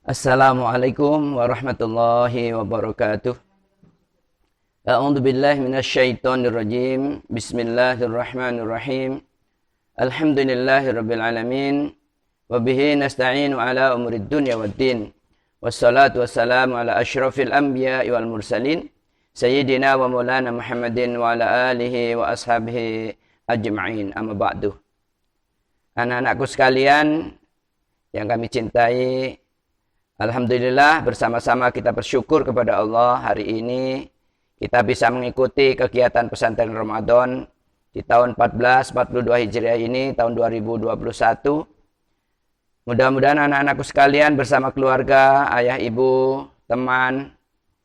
Assalamualaikum warahmatullahi wabarakatuh. A'udzu billahi minasyaitonir rajim. Bismillahirrahmanirrahim. Alhamdulillahirabbil alamin. Wa bihi nasta'inu ala umurid dunya waddin. Wassalatu wassalamu ala asyrafil anbiya'i wal mursalin. Sayyidina wa maulana Muhammadin wa ala alihi wa ashabihi ajma'in. Amma ba'du. Anak-anakku sekalian yang kami cintai, alhamdulillah bersama-sama kita bersyukur kepada Allah hari ini kita bisa mengikuti kegiatan pesantren Ramadan di tahun 1442 Hijriah ini, tahun 2021. Mudah-mudahan anak-anakku sekalian bersama keluarga, ayah, ibu, teman,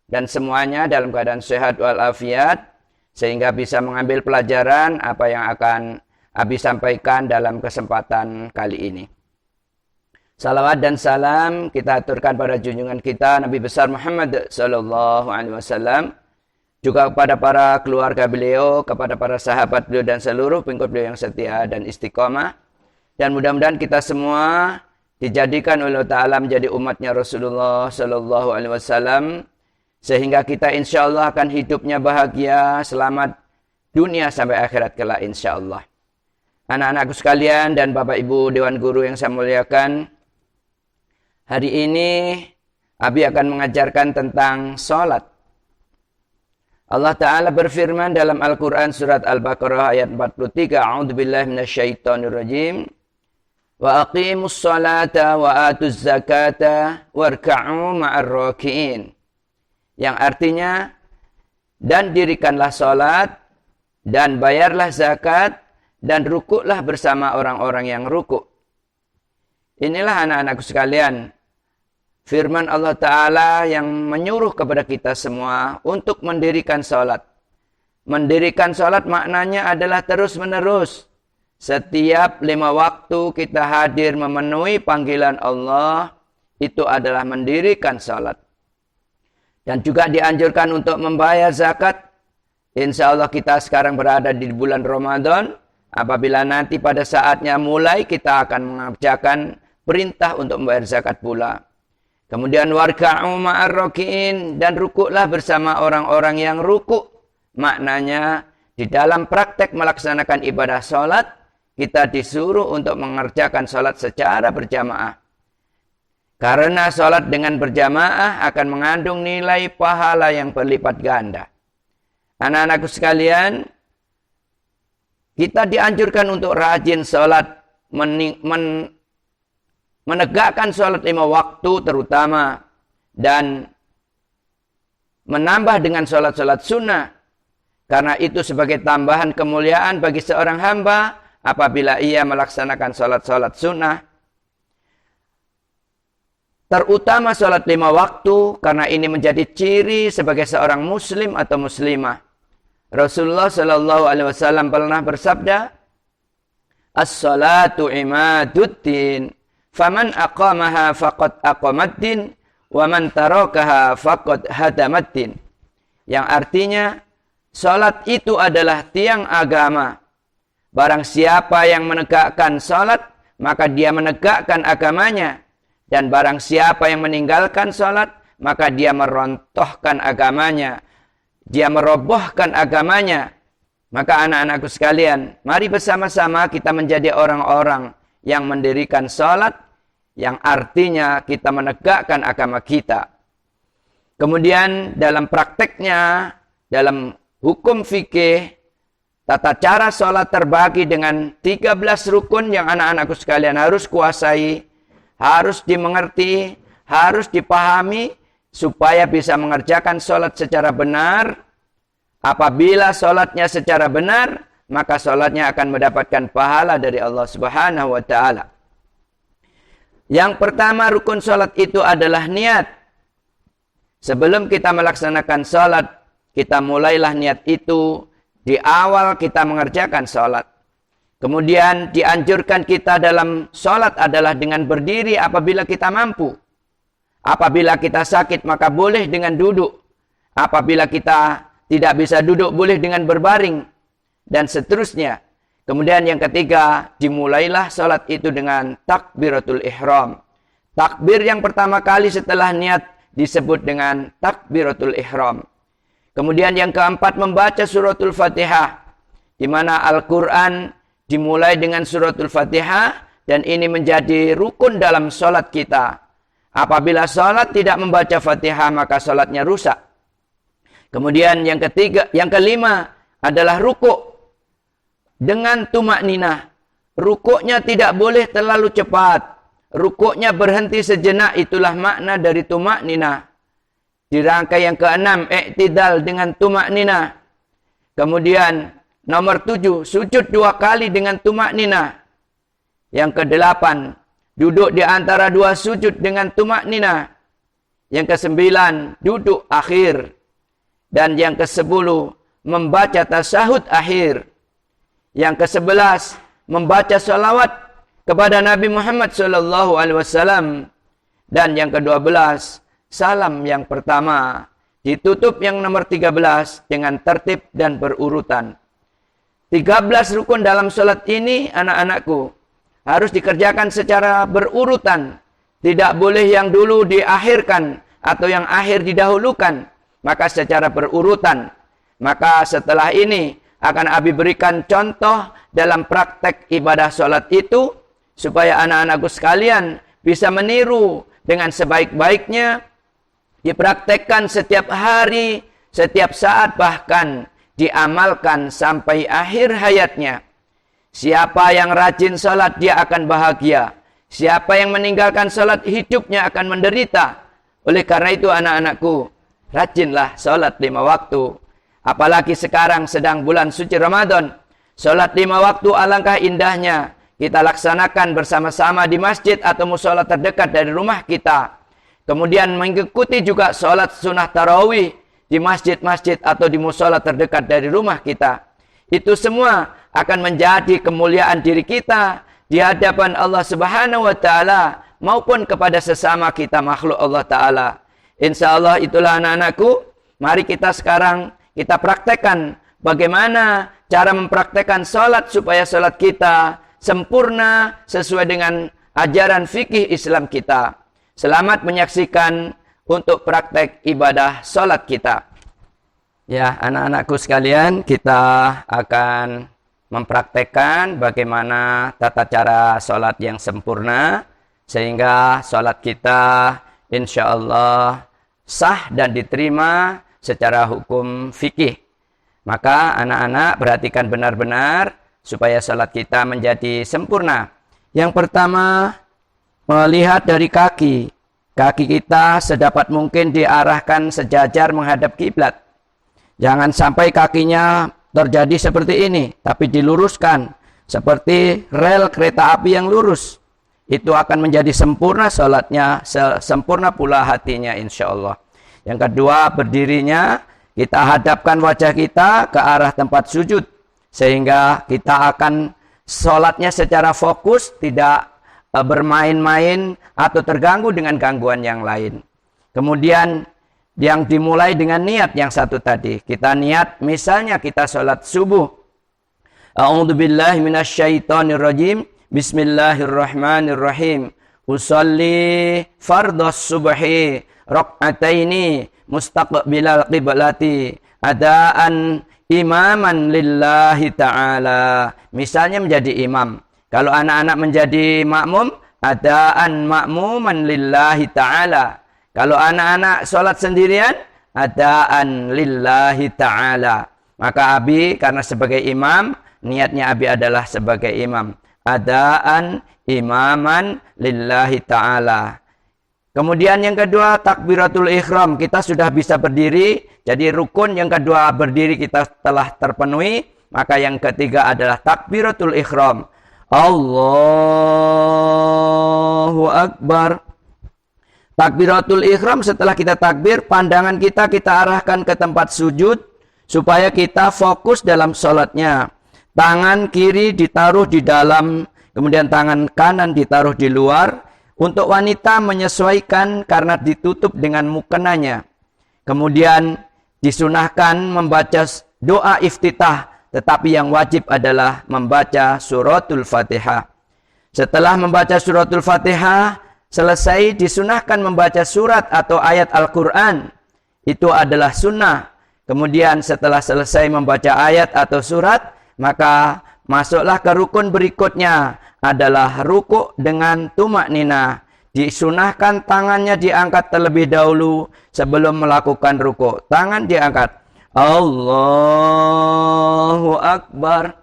dan semuanya dalam keadaan sehat walafiat, sehingga bisa mengambil pelajaran apa yang akan Abi sampaikan dalam kesempatan kali ini. Salawat dan salam kita aturkan pada junjungan kita Nabi besar Muhammad sallallahu alaihi wasallam, juga kepada para keluarga beliau, kepada para sahabat beliau dan seluruh pengikut beliau yang setia dan istiqomah. Dan mudah-mudahan kita semua dijadikan oleh Allah Ta'ala menjadi umatnya Rasulullah sallallahu alaihi wasallam, sehingga kita insyaallah akan hidupnya bahagia, selamat dunia sampai akhirat kelak insyaallah. Anak-anakku sekalian dan Bapak Ibu Dewan Guru yang saya muliakan, hari ini Abi akan mengajarkan tentang sholat. Allah Ta'ala berfirman dalam Al-Quran surat Al-Baqarah ayat 43. A'udzubillahi minasyaitonirrajim. Wa aqimus sholata wa atuz zakata warka'u ma'ar raki'in. Yang artinya, dan dirikanlah sholat, dan bayarlah zakat, dan rukuklah bersama orang-orang yang rukuk. Inilah anak-anakku sekalian, firman Allah Ta'ala yang menyuruh kepada kita semua untuk mendirikan sholat. Mendirikan sholat maknanya adalah terus-menerus. Setiap 5 waktu kita hadir memenuhi panggilan Allah, itu adalah mendirikan sholat. Dan juga dianjurkan untuk membayar zakat. Insya Allah kita sekarang berada di bulan Ramadan. Apabila nanti pada saatnya mulai kita akan mengerjakan perintah untuk membayar zakat pula. Kemudian warka'u ma'ar raki'in, dan rukuklah bersama orang-orang yang rukuk. Maknanya di dalam praktek melaksanakan ibadah sholat, kita disuruh untuk mengerjakan sholat secara berjamaah. Karena sholat dengan berjamaah akan mengandung nilai pahala yang berlipat ganda. Anak-anakku sekalian, kita dianjurkan untuk rajin sholat, menegakkan sholat 5 waktu terutama, dan menambah dengan sholat-sholat sunnah. Karena itu sebagai tambahan kemuliaan bagi seorang hamba apabila ia melaksanakan sholat-sholat sunnah. Terutama sholat 5 waktu, karena ini menjadi ciri sebagai seorang muslim atau muslimah. Rasulullah sallallahu alaihi wasallam pernah bersabda, "As-salatu imaduddin. Faman aqamaha faqad aqamaddin, wa man tarakaha faqad hadamaddin." Yang artinya, salat itu adalah tiang agama. Barang siapa yang menegakkan salat, maka dia menegakkan agamanya. Dan barang siapa yang meninggalkan salat, maka dia merontohkan agamanya. Dia merobohkan agamanya. Maka anak-anakku sekalian, mari bersama-sama kita menjadi orang-orang yang mendirikan salat, yang artinya kita menegakkan agama kita. Kemudian dalam prakteknya, dalam hukum fikih, tata cara sholat terbagi dengan 13 rukun yang anak-anakku sekalian harus kuasai, harus dimengerti, harus dipahami, supaya bisa mengerjakan sholat secara benar. Apabila sholatnya secara benar, maka sholatnya akan mendapatkan pahala dari Allah Subhanahu wa Ta'ala. Yang pertama rukun sholat itu adalah niat. Sebelum kita melaksanakan sholat, kita mulailah niat itu di awal kita mengerjakan sholat. Kemudian dianjurkan kita dalam sholat adalah dengan berdiri apabila kita mampu. Apabila kita sakit maka boleh dengan duduk. Apabila kita tidak bisa duduk boleh dengan berbaring. Dan seterusnya. Kemudian yang ketiga, dimulailah sholat itu dengan takbiratul ihram. Takbir yang pertama kali setelah niat disebut dengan takbiratul ihram. Kemudian yang keempat membaca suratul Fatihah, di mana Al-Quran dimulai dengan suratul Fatihah dan ini menjadi rukun dalam sholat kita. Apabila sholat tidak membaca Fatihah maka sholatnya rusak. Kemudian yang kelima adalah rukuk dengan tumak ninah. Rukuknya tidak boleh terlalu cepat. Rukuknya berhenti sejenak, itulah makna dari tumak ninah. Di rangkai yang keenam, i'tidal dengan tumak ninah. Kemudian nomor 7, sujud 2 kali dengan tumak ninah. Yang ke-8, duduk di antara 2 sujud dengan tumak ninah. Yang ke-9, duduk akhir. Dan yang ke-10, membaca tasyahud akhir. Yang ke-11, membaca salawat kepada Nabi Muhammad SAW. Dan yang ke-12, salam yang pertama. Ditutup yang nomor 13 dengan tertib dan berurutan. 13 rukun dalam sholat ini, anak-anakku, harus dikerjakan secara berurutan. Tidak boleh yang dulu diakhirkan atau yang akhir didahulukan. Maka secara berurutan. Maka setelah ini akan Abi berikan contoh dalam praktek ibadah sholat itu, supaya anak-anakku sekalian bisa meniru dengan sebaik-baiknya, dipraktekkan setiap hari, setiap saat, bahkan diamalkan sampai akhir hayatnya. Siapa yang rajin sholat dia akan bahagia. Siapa yang meninggalkan sholat hidupnya akan menderita. Oleh karena itu anak-anakku, rajinlah sholat 5 waktu. Apalagi sekarang sedang bulan suci Ramadan. Sholat 5 waktu alangkah indahnya kita laksanakan bersama-sama di masjid atau mushola terdekat dari rumah kita. Kemudian mengikuti juga sholat sunnah tarawih di masjid-masjid atau di mushola terdekat dari rumah kita. Itu semua akan menjadi kemuliaan diri kita di hadapan Allah Subhanahu wa Ta'ala maupun kepada sesama kita makhluk Allah Ta'ala. Insya Allah itulah anak-anakku. Mari kita sekarang kita praktekkan bagaimana cara mempraktekkan sholat supaya sholat kita sempurna sesuai dengan ajaran fikih Islam kita. Selamat menyaksikan untuk praktek ibadah sholat kita. Ya, anak-anakku sekalian, kita akan mempraktekkan bagaimana tata cara sholat yang sempurna, sehingga sholat kita insya Allah sah dan diterima secara hukum fikih. Maka anak-anak perhatikan benar-benar supaya sholat kita menjadi sempurna. Yang pertama, melihat dari kaki. Kaki kita sedapat mungkin diarahkan sejajar menghadap kiblat. Jangan sampai kakinya terjadi seperti ini, tapi diluruskan. Seperti rel kereta api yang lurus. Itu akan menjadi sempurna sholatnya, sempurna pula hatinya insya Allah. Yang kedua, berdirinya, kita hadapkan wajah kita ke arah tempat sujud. Sehingga kita akan sholatnya secara fokus, tidak bermain-main atau terganggu dengan gangguan yang lain. Kemudian yang dimulai dengan niat yang satu tadi. Kita niat, misalnya kita sholat subuh. A'udzubillahi minasyaitonirrajim. Bismillahirrahmanirrahim. Usalli fardhas subhi rak'ataini mustaqbilal qiblati adaan imaman lillahi ta'ala. Misalnya menjadi imam. Kalau anak-anak menjadi makmum, adaan makmuman lillahi ta'ala. Kalau anak-anak sholat sendirian, adaan lillahi ta'ala. Maka Abi karena sebagai imam, niatnya Abi adalah sebagai imam. Adaan imaman lillahi ta'ala. Kemudian yang kedua, takbiratul ihram. Kita sudah bisa berdiri. Jadi rukun yang kedua berdiri kita telah terpenuhi. Maka yang ketiga adalah takbiratul ihram. Allahu Akbar. Takbiratul ihram, setelah kita takbir, pandangan kita arahkan ke tempat sujud. Supaya kita fokus dalam sholatnya. Tangan kiri ditaruh di dalam. Kemudian tangan kanan ditaruh di luar. Untuk wanita menyesuaikan karena ditutup dengan mukenanya. Kemudian disunahkan membaca doa iftitah. Tetapi yang wajib adalah membaca suratul Fatihah. Setelah membaca suratul Fatihah, selesai disunahkan membaca surat atau ayat Al-Quran. Itu adalah sunnah. Kemudian setelah selesai membaca ayat atau surat, maka masuklah ke rukun berikutnya adalah rukuk dengan tumak ninah. Disunahkan tangannya diangkat terlebih dahulu sebelum melakukan rukuk. Tangan diangkat. Allahu Akbar.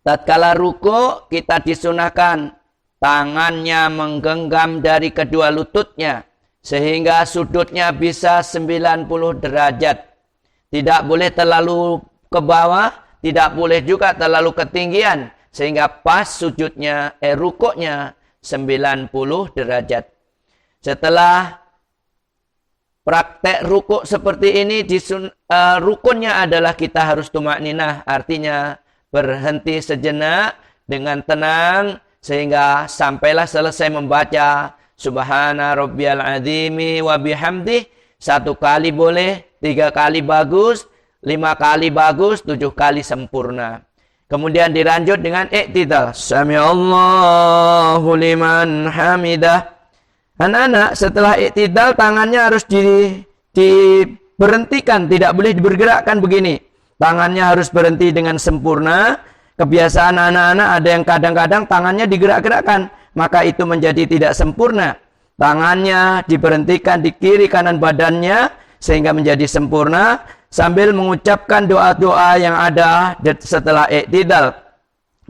Tatkala rukuk kita disunahkan tangannya menggenggam dari kedua lututnya sehingga sudutnya bisa 90 derajat. Tidak boleh terlalu ke bawah, tidak boleh juga terlalu ketinggian sehingga pas sujudnya rukuknya 90 derajat. Setelah praktek rukuk seperti ini, rukunnya adalah kita harus tumak ninah, artinya berhenti sejenak dengan tenang sehingga sampailah selesai membaca Subhana rabbiyal azimi wa bihamdih. 1 kali boleh, 3 kali bagus, 5 kali bagus, 7 kali sempurna. Kemudian dilanjut dengan iktidal. Sami'allahu liman hamidah. Anak-anak setelah iktidal tangannya harus diberhentikan. Tidak boleh dibergerakkan begini. Tangannya harus berhenti dengan sempurna. Kebiasaan anak-anak ada yang kadang-kadang tangannya digerak-gerakkan. Maka itu menjadi tidak sempurna. Tangannya diberhentikan di kiri kanan badannya sehingga menjadi sempurna. Sambil mengucapkan doa-doa yang ada setelah iktidal.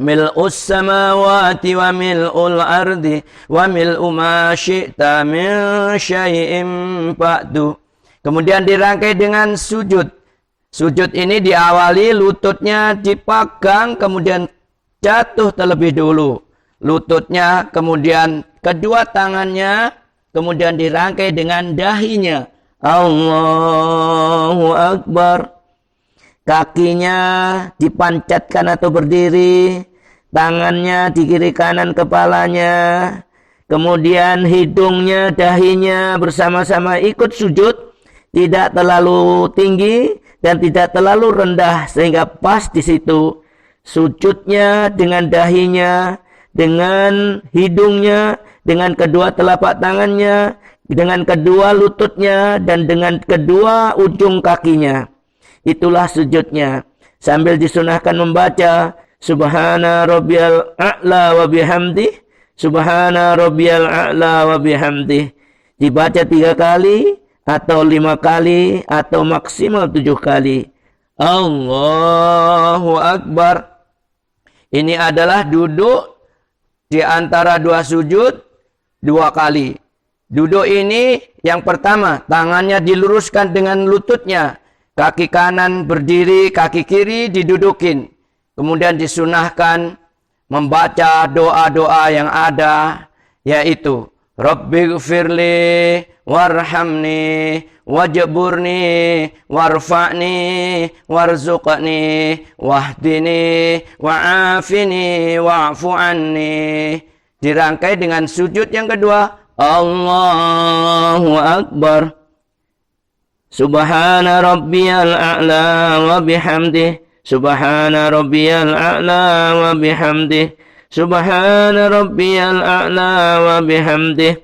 Mil'us samawati wa mil'ul ardi wa mil'u ma syi'ta min syai'im ba'du. Kemudian dirangkai dengan sujud. Sujud ini diawali lututnya dipegang kemudian jatuh terlebih dulu. Lututnya kemudian kedua tangannya kemudian dirangkai dengan dahinya. Allahu Akbar. Kakinya dipancatkan atau berdiri, tangannya di kiri kanan kepalanya, kemudian hidungnya, dahinya bersama-sama ikut sujud, tidak terlalu tinggi dan tidak terlalu rendah sehingga pas di situ. Sujudnya dengan dahinya, dengan hidungnya, dengan kedua telapak tangannya, dengan kedua lututnya dan dengan kedua ujung kakinya. Itulah sujudnya. Sambil disunahkan membaca Subhana rabbiyal a'la wa bihamdih. Subhana rabbiyal a'la wa bihamdih. Dibaca 3 kali atau 5 kali atau maksimal 7 kali. Allahu Akbar. Ini adalah duduk di antara 2 sujud 2 kali. Duduk ini yang pertama, tangannya diluruskan dengan lututnya. Kaki kanan berdiri, kaki kiri didudukin. Kemudian disunahkan membaca doa-doa yang ada, yaitu Rabbighfirli warhamni wajburni warfa'ni warzuqni wahdini wa'afini wa'fu anni. Dirangkai dengan sujud yang kedua. Allahu Akbar. Subhana rabbiyal a'la wa bihamdih. Subhana rabbiyal a'la wa bihamdih. Subhana rabbiyal a'la wa bihamdih.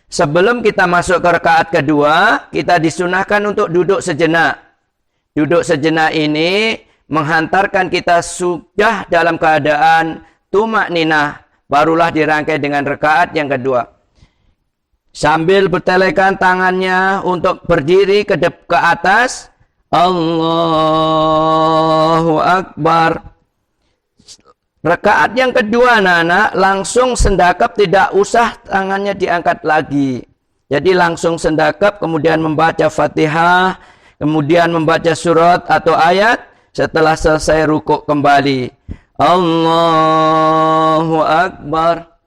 Sebelum kita masuk ke rakaat kedua, kita disunahkan untuk duduk sejenak. Duduk sejenak ini menghantarkan kita sudah dalam keadaan tumak ninah. Barulah dirangkai dengan rakaat yang kedua. Sambil bertelekan tangannya untuk berdiri ke atas. Allahu Akbar. Rakaat yang kedua anak-anak langsung sendakap, tidak usah tangannya diangkat lagi. Jadi langsung sendakap kemudian membaca Fatihah. Kemudian membaca surat atau ayat. Setelah selesai rukuk kembali. Allahu Akbar.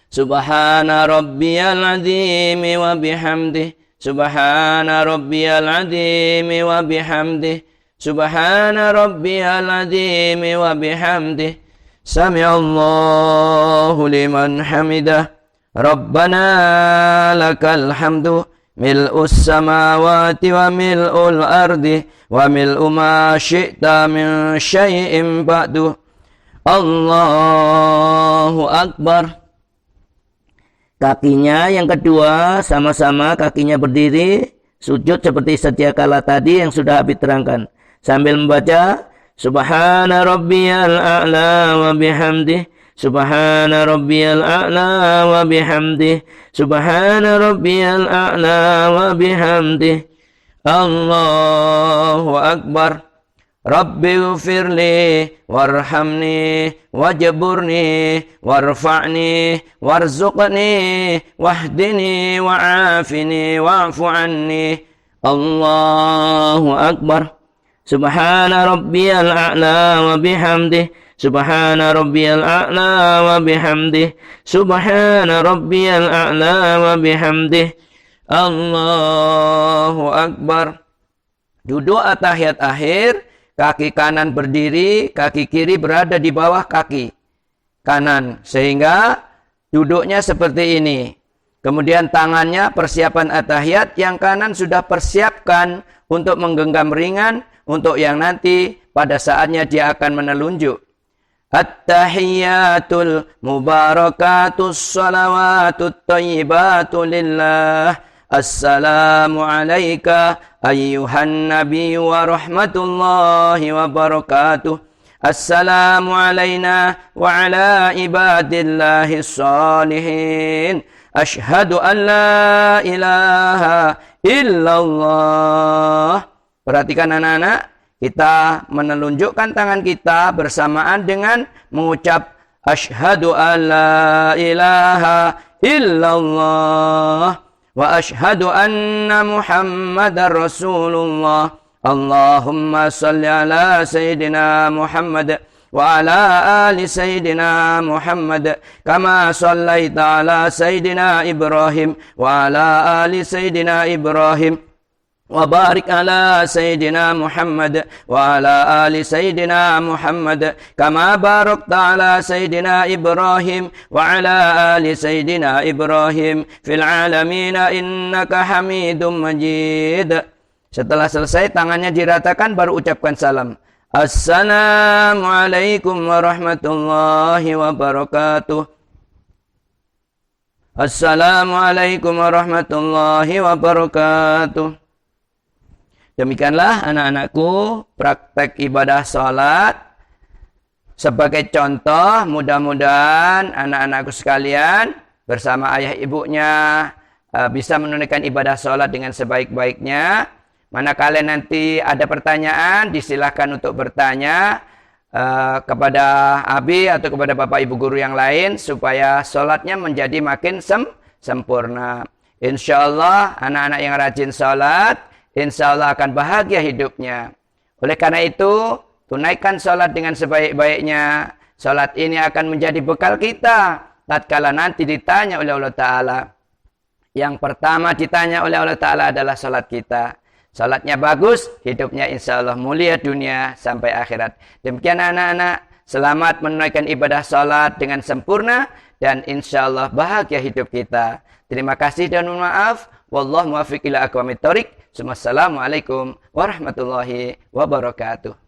Subhana rabbiyal azimi wa bihamdih. Subhana rabbiyal azimi wa bihamdih. Subhana rabbiyal azimi wa bihamdih. Sami'allahu liman hamidah. Rabbana lakal hamdu. Mil'us samawati wa mil'ul ardi wa mil'u ma syi'ta min syai'im ba'du. Allahu Akbar. kakinya. Yang kedua, sama-sama kakinya berdiri, sujud seperti sedia kala tadi yang sudah Habib terangkan. Sambil membaca, Subhana rabbiyal a'la wa bihamdih, Subhana rabbiyal a'la wa bihamdih, Subhana rabbiyal a'la wa bihamdih, Allahu Akbar. Rabbi ghfirli warhamni wajburni warfa'ni warzuqni wahdini wa'afini wa'fu anni. Allahu Akbar. Subhana rabbiyal a'la wa bihamdih, Subhana rabbiyal a'la wa bihamdih, Subhana rabbiyal a'la wa bihamdih, Allahu Akbar. Duduk atahiyat akhir, kaki kanan berdiri, kaki kiri berada di bawah kaki kanan. Sehingga duduknya seperti ini. Kemudian tangannya persiapan atahiyat, yang kanan sudah persiapkan untuk menggenggam ringan, untuk yang nanti pada saatnya dia akan menelunjuk. At-tahiyyatul mubarakatus salawatut thayyibatu lillah. Assalamu alayka ayyuhan nabi wa rahmatullahi wa barakatuh. Assalamu alayna wa ala ibadillahi salihin. Ashhadu an la ilaha illallah. Perhatikan anak-anak, kita menelunjukkan tangan kita bersamaan dengan mengucap Ashhadu an la ilaha illallah. Wa ashhadu anna Muhammadar Rasulullah. Allahumma salli ala Sayyidina Muhammad wa ala ali Sayyidina Muhammad kama sallaita ala Sayyidina Ibrahim wa ala ali Sayyidina Ibrahim wa barik ala Sayyidina Muhammad wa ala ali Sayyidina Muhammad kama barakta ala Sayyidina Ibrahim wa ala ali Sayyidina Ibrahim fil alamin innaka Hamidum Majid. Setelah selesai tangannya diratakan, baru ucapkan salam. Assalamualaikum warahmatullahi wabarakatuh. Assalamualaikum warahmatullahi wabarakatuh. Demikianlah anak-anakku praktek ibadah sholat. Sebagai contoh, mudah-mudahan anak-anakku sekalian bersama ayah ibunya bisa menunaikan ibadah sholat dengan sebaik-baiknya. Mana kalian nanti ada pertanyaan, disilahkan untuk bertanya kepada Abi atau kepada Bapak Ibu Guru yang lain, supaya sholatnya menjadi makin sempurna. Insya Allah anak-anak yang rajin sholat, insya Allah akan bahagia hidupnya. Oleh karena itu, tunaikan sholat dengan sebaik-baiknya. Sholat ini akan menjadi bekal kita tatkala nanti ditanya oleh Allah Ta'ala. Yang pertama ditanya oleh Allah Ta'ala adalah sholat kita. Sholatnya bagus, hidupnya insya Allah mulia dunia sampai akhirat. Demikian anak-anak, selamat menunaikan ibadah sholat dengan sempurna, dan insya Allah bahagia hidup kita. Terima kasih dan mohon maaf. Wallahu muwaffiq ila aqwamit thoriq. Wassalamualaikum warahmatullahi wabarakatuh.